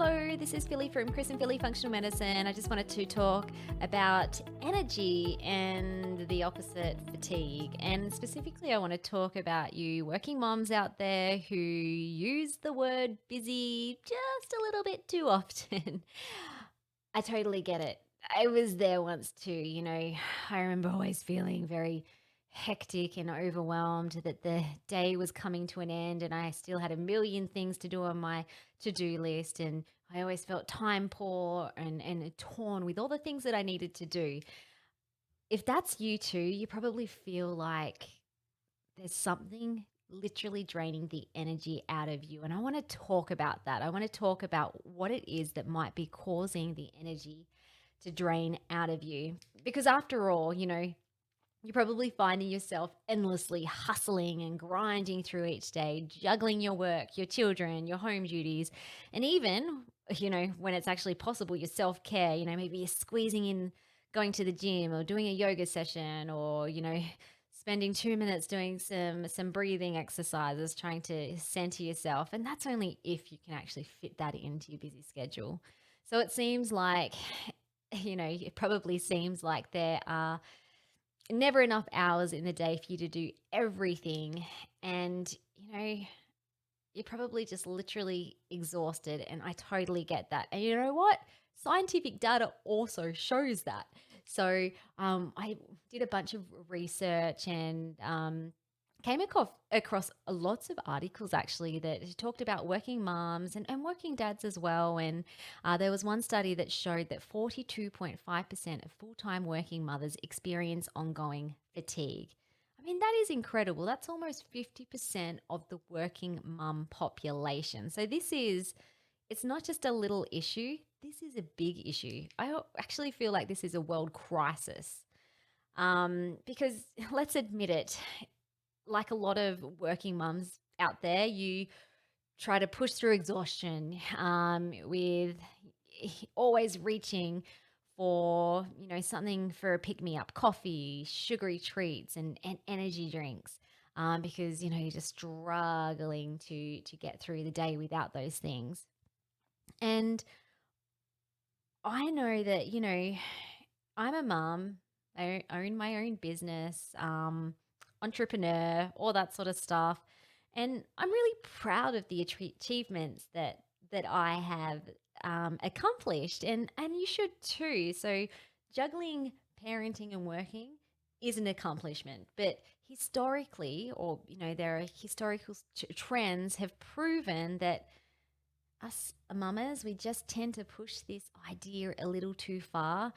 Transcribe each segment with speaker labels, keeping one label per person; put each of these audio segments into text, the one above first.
Speaker 1: Hello, this is Philly from Chris and Philly Functional Medicine. I just wanted to talk about energy and the opposite, fatigue. And specifically, I want to talk about you working moms out there who use the word busy just a little bit too often. I totally get it. I was there once too, I remember always feeling very hectic and overwhelmed that the day was coming to an end and I still had a million things to do on my to-do list, and I always felt time poor and torn with all the things that I needed to do. If that's you too, you probably feel like there's something literally draining the energy out of you. And I want to talk about that. I want to talk about what it is that might be causing the energy to drain out of you. Because after all, you're probably finding yourself endlessly hustling and grinding through each day, juggling your work, your children, your home duties, and even, when it's actually possible, your self-care. Maybe you're squeezing in going to the gym or doing a yoga session, or, spending 2 minutes doing some breathing exercises, trying to center yourself. And that's only if you can actually fit that into your busy schedule. So it seems like, it probably seems like there are never enough hours in the day for you to do everything. And, you're probably just literally exhausted. And I totally get that. And you know what? Scientific data also shows that. So I did a bunch of research and came across lots of articles actually that talked about working moms and working dads as well. And there was one study that showed that 42.5% of full-time working mothers experience ongoing fatigue. I mean, that is incredible. That's almost 50% of the working mum population. So it's not just a little issue. This is a big issue. I actually feel like this is a world crisis. Because let's admit it, like a lot of working mums out there, you try to push through exhaustion with always reaching for, something for a pick-me-up, coffee, sugary treats, and energy drinks, because, you're just struggling to get through the day without those things. And I know that, I'm a mum. I own my own business, entrepreneur, all that sort of stuff. And I'm really proud of the achievements that I have accomplished, and you should too. So juggling parenting and working is an accomplishment, but historically, or there are historical trends have proven that us mamas, we just tend to push this idea a little too far,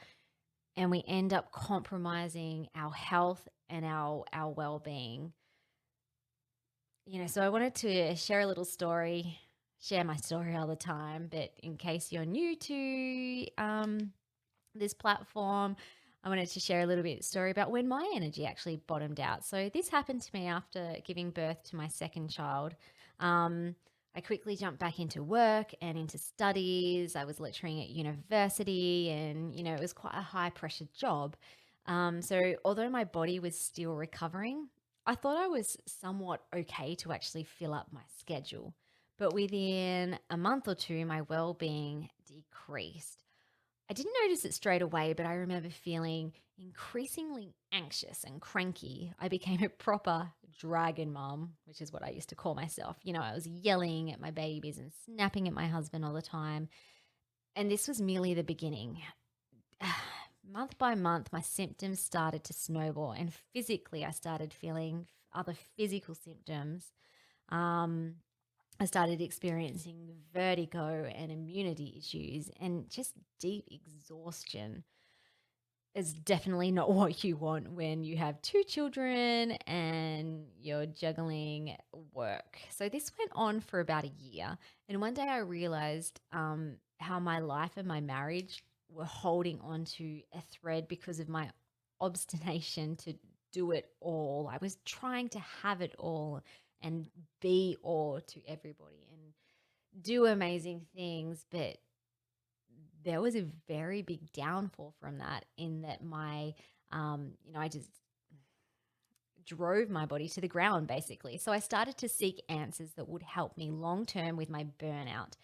Speaker 1: and we end up compromising our health and our well-being. So I wanted to share a little story, share my story all the time, but in case you're new to this platform, I wanted to share a little bit of story about when my energy actually bottomed out. So this happened to me after giving birth to my second child. I quickly jumped back into work and into studies. I was lecturing at university, and, it was quite a high pressure job. So although my body was still recovering, I thought I was somewhat okay to actually fill up my schedule. But within a month or two, my well-being decreased. I didn't notice it straight away, but I remember feeling increasingly anxious and cranky. I became a proper dragon mom, which is what I used to call myself. I was yelling at my babies and snapping at my husband all the time. And this was merely the beginning. Month by month, my symptoms started to snowball, and physically, I started feeling other physical symptoms. I started experiencing vertigo and immunity issues, and just deep exhaustion is definitely not what you want when you have two children and you're juggling work. So this went on for about a year. And one day I realized how my life and my marriage were holding on to a thread because of my obstination to do it all. I was trying to have it all and be all to everybody and do amazing things. But there was a very big downfall from that, in that I just drove my body to the ground basically. So I started to seek answers that would help me long term with my burnout.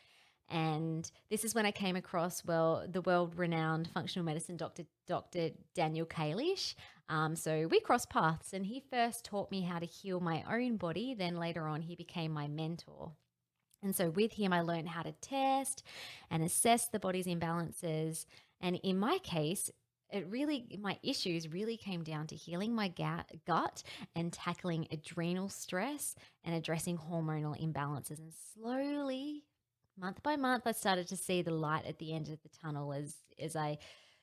Speaker 1: And this is when I came across, well, the world-renowned functional medicine Dr. Daniel Kalish. So we crossed paths, and he first taught me how to heal my own body. Then later on, he became my mentor. And so with him, I learned how to test and assess the body's imbalances. And in my case, my issues really came down to healing my gut and tackling adrenal stress and addressing hormonal imbalances. And slowly, month by month, I started to see the light at the end of the tunnel as I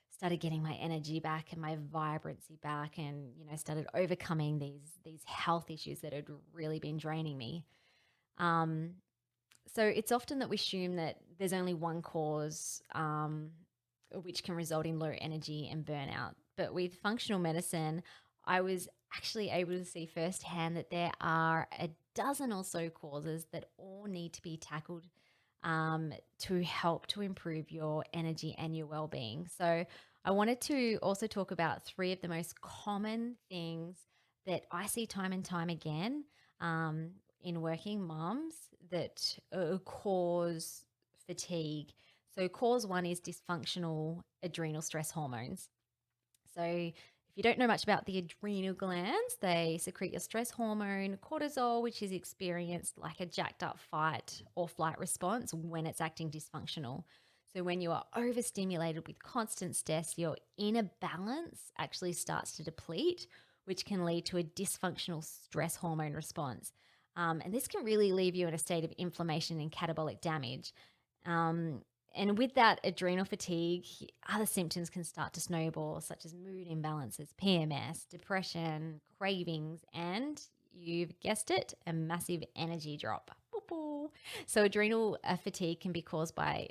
Speaker 1: started getting my energy back and my vibrancy back, and started overcoming these health issues that had really been draining me. So it's often that we assume that there's only one cause, which can result in low energy and burnout. But with functional medicine, I was actually able to see firsthand that there are a dozen or so causes that all need to be tackled to help to improve your energy and your well-being. So I wanted to also talk about three of the most common things that I see time and time again in working mums that cause fatigue. So cause one is dysfunctional adrenal stress hormones. So if you don't know much about the adrenal glands, they secrete your stress hormone, cortisol, which is experienced like a jacked up fight or flight response when it's acting dysfunctional. So when you are overstimulated with constant stress, your inner balance actually starts to deplete, which can lead to a dysfunctional stress hormone response. And this can really leave you in a state of inflammation and catabolic damage. And with that adrenal fatigue, other symptoms can start to snowball, such as mood imbalances, PMS, depression, cravings, and you've guessed it, a massive energy drop. So adrenal fatigue can be caused by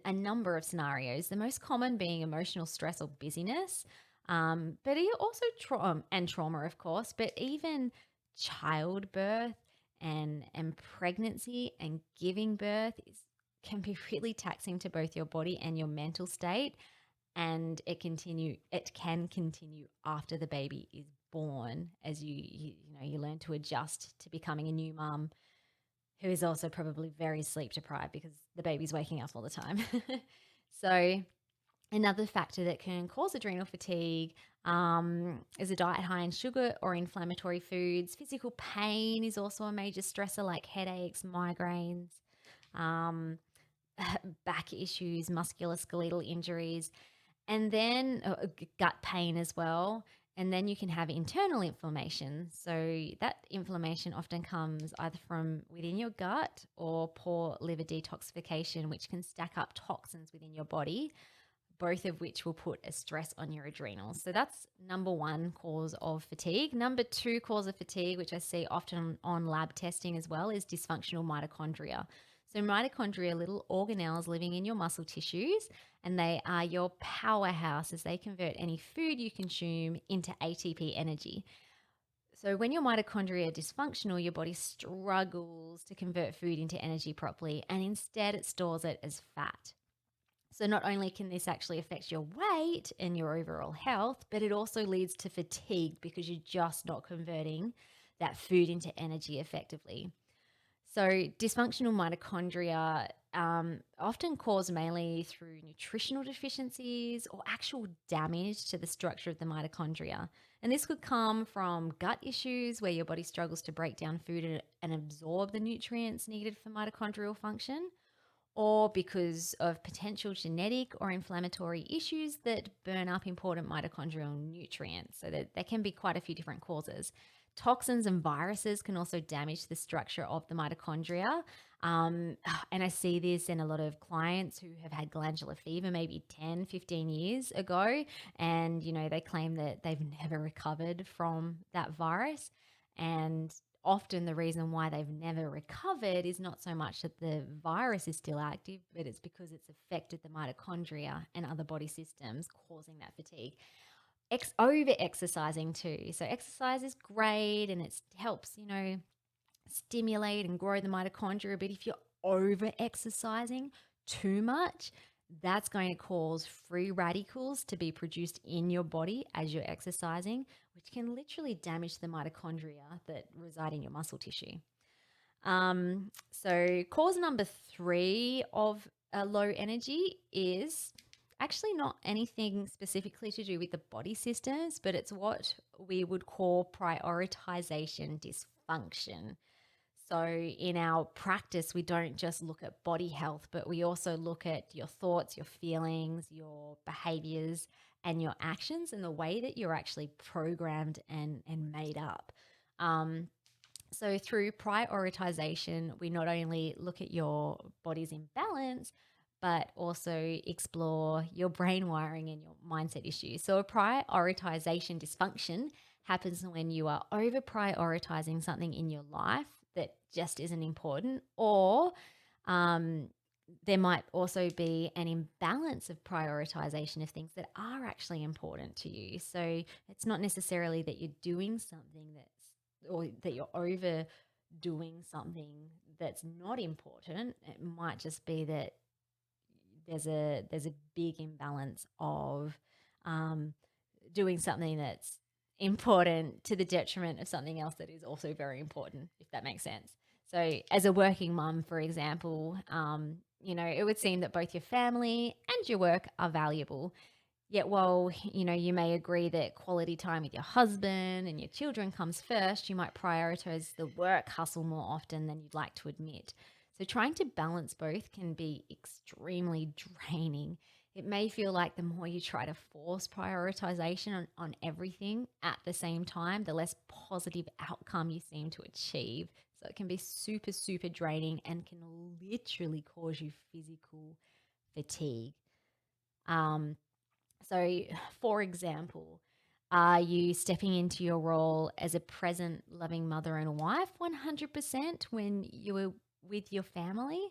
Speaker 1: a number of scenarios, the most common being emotional stress or busyness, but also trauma, of course, but even childbirth and pregnancy and giving birth can be really taxing to both your body and your mental state, and it can continue after the baby is born as you learn to adjust to becoming a new mum who is also probably very sleep deprived because the baby's waking up all the time. So another factor that can cause adrenal fatigue is a diet high in sugar or inflammatory foods. Physical pain is also a major stressor, like headaches, migraines, back issues, musculoskeletal injuries, and then gut pain as well. And then you can have internal inflammation. So that inflammation often comes either from within your gut or poor liver detoxification, which can stack up toxins within your body, both of which will put a stress on your adrenals. So that's number one cause of fatigue. Number two cause of fatigue, which I see often on lab testing as well, is dysfunctional mitochondria. So mitochondria are little organelles living in your muscle tissues, and they are your powerhouse as they convert any food you consume into ATP energy. So when your mitochondria are dysfunctional, your body struggles to convert food into energy properly, and instead it stores it as fat. So not only can this actually affect your weight and your overall health, but it also leads to fatigue because you're just not converting that food into energy effectively. So dysfunctional mitochondria often caused mainly through nutritional deficiencies or actual damage to the structure of the mitochondria. And this could come from gut issues where your body struggles to break down food and absorb the nutrients needed for mitochondrial function, or because of potential genetic or inflammatory issues that burn up important mitochondrial nutrients. So that there can be quite a few different causes. Toxins and viruses can also damage the structure of the mitochondria. And I see this in a lot of clients who have had glandular fever maybe 10, 15 years ago. And, they claim that they've never recovered from that virus. And often the reason why they've never recovered is not so much that the virus is still active, but it's because it's affected the mitochondria and other body systems, causing that fatigue. Over exercising too. So exercise is great and it helps, stimulate and grow the mitochondria. But if you're over exercising too much, that's going to cause free radicals to be produced in your body as you're exercising, which can literally damage the mitochondria that reside in your muscle tissue. So cause number 3 of low energy is actually not anything specifically to do with the body systems, but it's what we would call prioritization dysfunction. So in our practice, we don't just look at body health, but we also look at your thoughts, your feelings, your behaviors, and your actions, and the way that you're actually programmed and made up. Um, so through prioritization, we not only look at your body's imbalance, but also explore your brain wiring and your mindset issues. So a prioritization dysfunction happens when you are over prioritizing something in your life that just isn't important, or um, there might also be an imbalance of prioritization of things that are actually important to you. So it's not necessarily that you're doing something or that you're overdoing something that's not important. It might just be that there's a big imbalance of um, doing something that's important to the detriment of something else that is also very important, if that makes sense. So, as a working mum, for example, it would seem that both your family and your work are valuable. Yet, while you may agree that quality time with your husband and your children comes first, you might prioritize the work hustle more often than you'd like to admit. So, trying to balance both can be extremely draining. It may feel like the more you try to force prioritization on everything at the same time, the less positive outcome you seem to achieve. So, it can be super, super draining and can literally cause you physical fatigue. Um, so, for example, are you stepping into your role as a present, loving mother and wife 100% when you were with your family?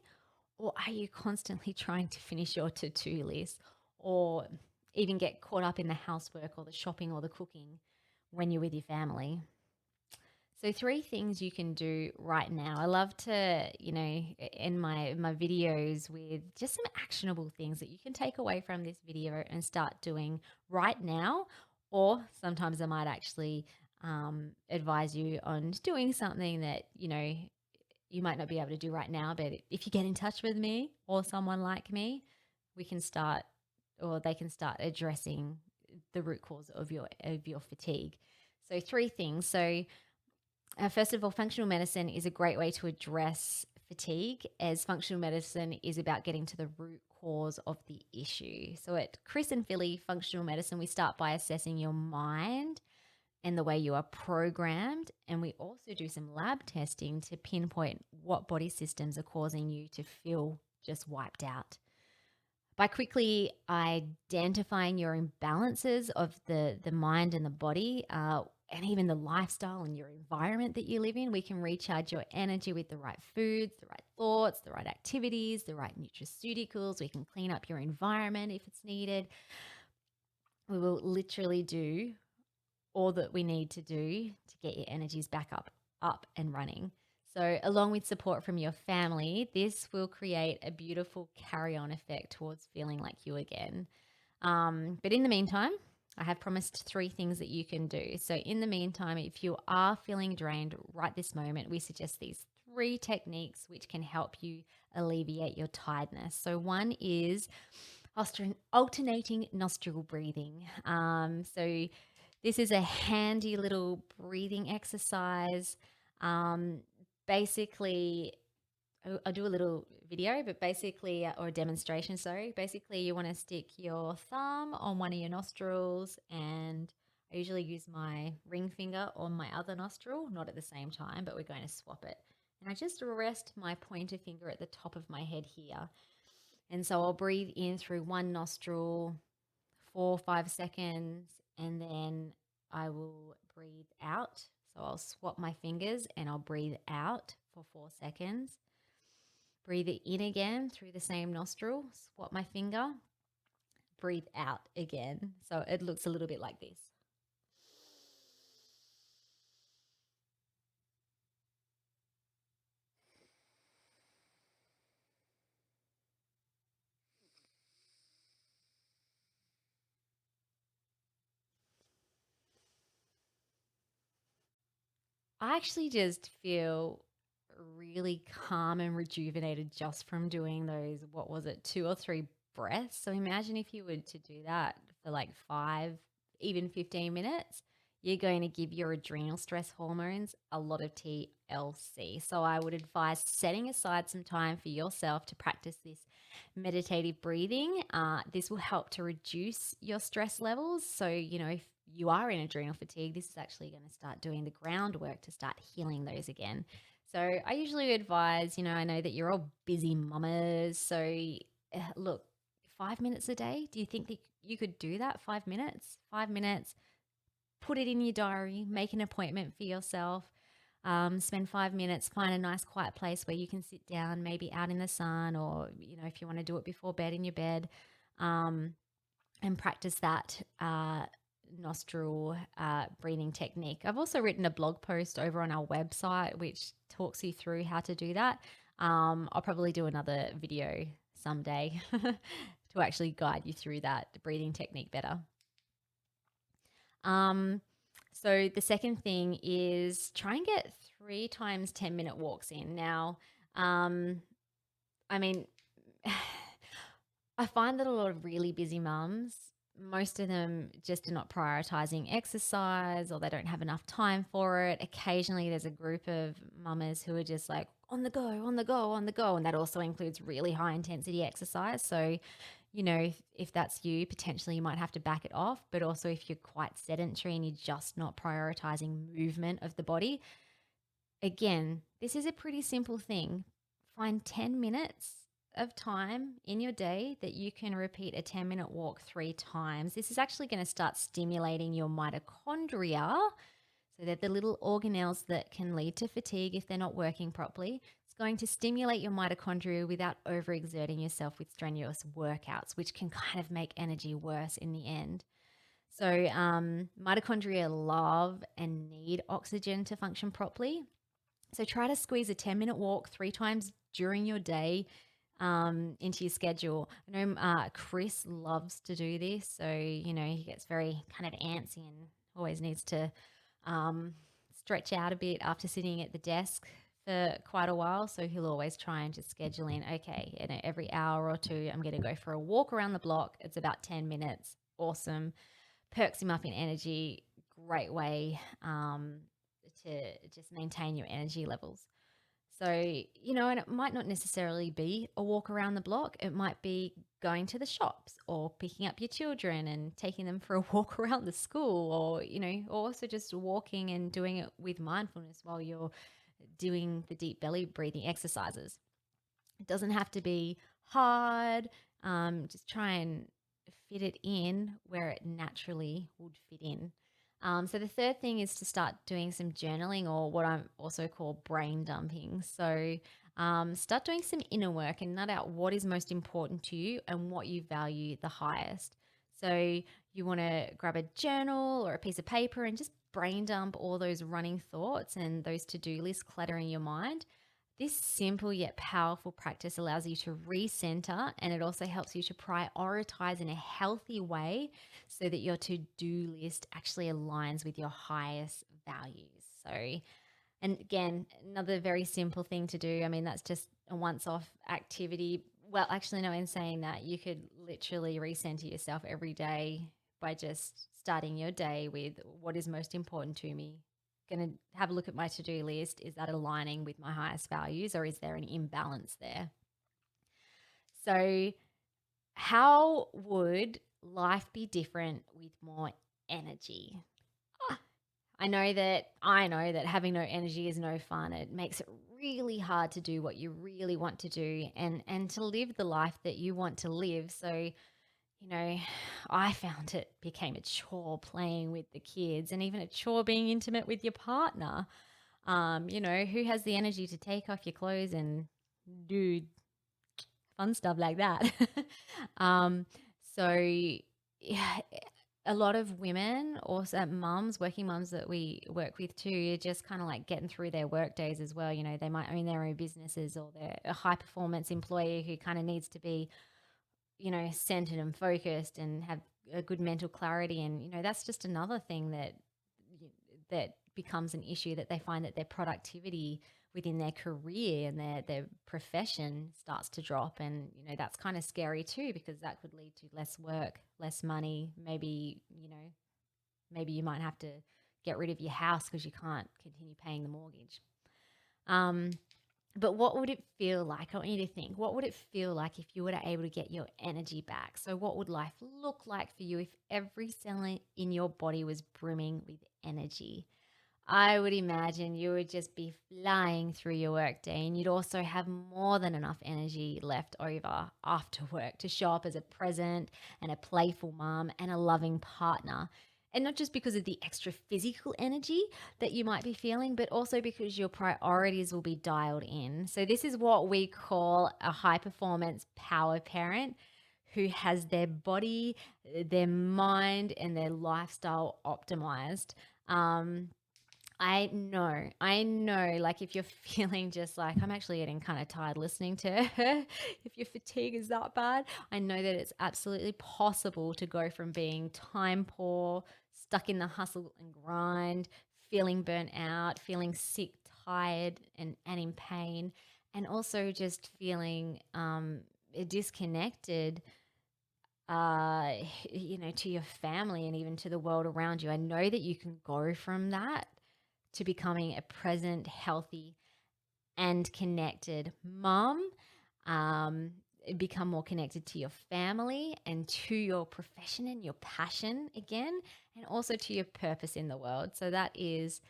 Speaker 1: Or are you constantly trying to finish your to do list or even get caught up in the housework or the shopping or the cooking when you're with your family? So 3 things you can do right now. I love to, in my videos with just some actionable things that you can take away from this video and start doing right now. Or sometimes I might actually advise you on doing something that, you might not be able to do right now. But if you get in touch with me or someone like me, we can start, or they can start addressing the root cause of your fatigue. So 3 things. So first of all, functional medicine is a great way to address fatigue, as functional medicine is about getting to the root cause of the issue. So at Chris and Philly Functional Medicine, we start by assessing your mind and the way you are programmed. And we also do some lab testing to pinpoint what body systems are causing you to feel just wiped out. By quickly identifying your imbalances of the mind and the body, and even the lifestyle and your environment that you live in, we can recharge your energy with the right foods, the right thoughts, the right activities, the right nutraceuticals. We can clean up your environment if it's needed. We will literally do all that we need to do to get your energies back up and running. So, along with support from your family, this will create a beautiful carry on effect towards feeling like you again. But in the meantime, I have promised 3 things that you can do. So, in the meantime, if you are feeling drained right this moment, we suggest these 3 techniques which can help you alleviate your tiredness. So, one is alternating nostril breathing. So, this is a handy little breathing exercise. Um, Basically, I'll do a little video, but basically, or a demonstration, sorry. Basically, you want to stick your thumb on one of your nostrils, and I usually use my ring finger on my other nostril, not at the same time, but we're going to swap it. And I just rest my pointer finger at the top of my head here. And so I'll breathe in through one nostril, 4 or 5 seconds, and then I will breathe out. So I'll swap my fingers and I'll breathe out for 4 seconds. Breathe it in again through the same nostril, swap my finger, breathe out again. So it looks a little bit like this. I actually just feel really calm and rejuvenated just from doing those, what was it, 2 or 3 breaths. So imagine if you were to do that for like 5, even 15 minutes, you're going to give your adrenal stress hormones a lot of TLC. So I would advise setting aside some time for yourself to practice this meditative breathing. This will help to reduce your stress levels. So, if you are in adrenal fatigue, this is actually going to start doing the groundwork to start healing those again. So I usually advise, I know that you're all busy mamas. So look, 5 minutes a day, do you think that you could do that? 5 minutes? 5 minutes, put it in your diary, make an appointment for yourself. Spend 5 minutes, find a nice quiet place where you can sit down, maybe out in the sun, or, if you want to do it before bed, in your bed, and practice that nostril breathing technique. I've also written a blog post over on our website which talks you through how to do that. I'll probably do another video someday to actually guide you through that breathing technique better. So the second thing is try and get 3 times 10-minute walks in. Now, I mean, I find that a lot of really busy mums, most of them just are not prioritizing exercise, or they don't have enough time for it. Occasionally there's a group of mamas who are just like on the go, on the go, on the go. And that also includes really high intensity exercise. So, if that's you, potentially you might have to back it off. But also if you're quite sedentary and you're just not prioritizing movement of the body, again, this is a pretty simple thing. Find 10 minutes of time in your day that you can repeat a 10-minute walk 3 times. This is actually going to start stimulating your mitochondria. So they're the little organelles that can lead to fatigue if they're not working properly. It's going to stimulate your mitochondria without overexerting yourself with strenuous workouts, which can kind of make energy worse in the end. So mitochondria love and need oxygen to function properly. So try to squeeze a 10-minute walk 3 times during your day into your schedule. I know Chris loves to do this. So, he gets very kind of antsy and always needs to stretch out a bit after sitting at the desk for quite a while. So he'll always try and just schedule in, okay, every hour or two, I'm going to go for a walk around the block. It's about 10 minutes. Awesome. Perks him up in energy. Great way to just maintain your energy levels. So, and it might not necessarily be a walk around the block. It might be going to the shops or picking up your children and taking them for a walk around the school, or, also just walking and doing it with mindfulness while you're doing the deep belly breathing exercises. It doesn't have to be hard. Just try and fit it in where it naturally would fit in. So the third thing is to start doing some journaling, or what I also call brain dumping. So start doing some inner work and nut out what is most important to you and what you value the highest. So you want to grab a journal or a piece of paper and just brain dump all those running thoughts and those to-do lists cluttering your mind. This simple yet powerful practice allows you to recenter, and it also helps you to prioritize in a healthy way so that your to-do list actually aligns with your highest values. So, and again, another very simple thing to do. I mean, that's just a once-off activity. Well, actually, no, in saying that, you could literally recenter yourself every day by just starting your day with what is most important to me. Going to have a look at my to-do list. Is that aligning with my highest values, or is there an imbalance there? So how would life be different with more energy? I know that having no energy is no fun. It makes it really hard to do what you really want to do and to live the life that you want to live. So I found it became a chore playing with the kids, and even a chore being intimate with your partner. Who has the energy to take off your clothes and do fun stuff like that? So yeah, a lot of women, also mums, working mums that we work with too, are just kind of like getting through their work days as well. They might own their own businesses, or they're a high performance employee who kind of needs to be centered and focused and have a good mental clarity. And, that's just another thing that becomes an issue, that they find that their productivity within their career and their profession starts to drop. And, that's kind of scary too, because that could lead to less work, less money. Maybe you might have to get rid of your house because you can't continue paying the mortgage. But what would it feel like? I want you to think, what would it feel like if you were able to get your energy back? So what would life look like for you if every cell in your body was brimming with energy? I would imagine you would just be flying through your workday, and you'd also have more than enough energy left over after work to show up as a present and a playful mom and a loving partner. And not just because of the extra physical energy that you might be feeling, but also because your priorities will be dialed in. So this is what we call a high performance power parent who has their body, their mind, and their lifestyle optimized. I know, like if you're feeling just like, I'm actually getting kind of tired listening to her, if your fatigue is that bad, I know that it's absolutely possible to go from being time poor, stuck in the hustle and grind, feeling burnt out, feeling sick, tired, and in pain, and also just feeling disconnected to your family and even to the world around you. I know that you can go from that to becoming a present, healthy, and connected mom, become more connected to your family and to your profession and your passion again, and also to your purpose in the world. So that is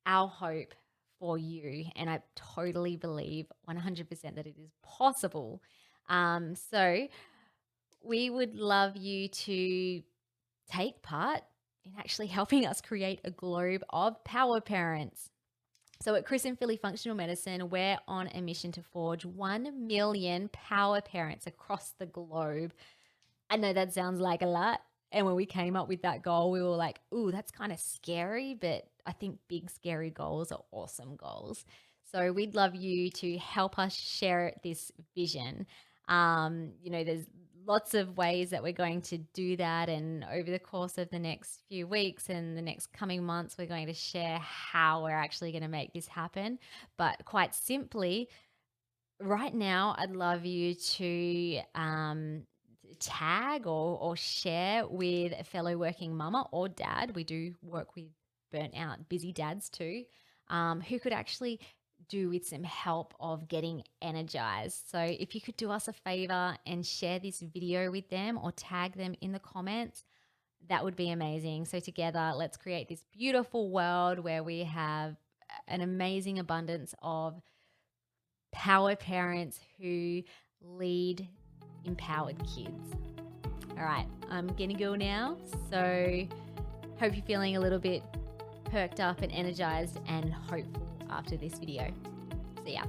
Speaker 1: our hope for you. And I totally believe 100% that it is possible. So we would love you to take part in actually helping us create a globe of power parents. So at Chris and Philly Functional Medicine, we're on a mission to forge 1 million power parents across the globe. I know that sounds like a lot. And when we came up with that goal, we were like, ooh, that's kind of scary, but I think big, scary goals are awesome goals. So we'd love you to help us share this vision. There's lots of ways that we're going to do that. And over the course of the next few weeks and the next coming months, we're going to share how we're actually going to make this happen. But quite simply, right now, I'd love you to tag or share with a fellow working mama or dad. We do work with burnt out, busy dads too, who could actually do with some help of getting energized. So if you could do us a favor and share this video with them or tag them in the comments, that would be amazing. So together, let's create this beautiful world where we have an amazing abundance of power parents who lead empowered kids. All right, I'm gonna go now. So hope you're feeling a little bit perked up and energized and hopeful after this video. See ya.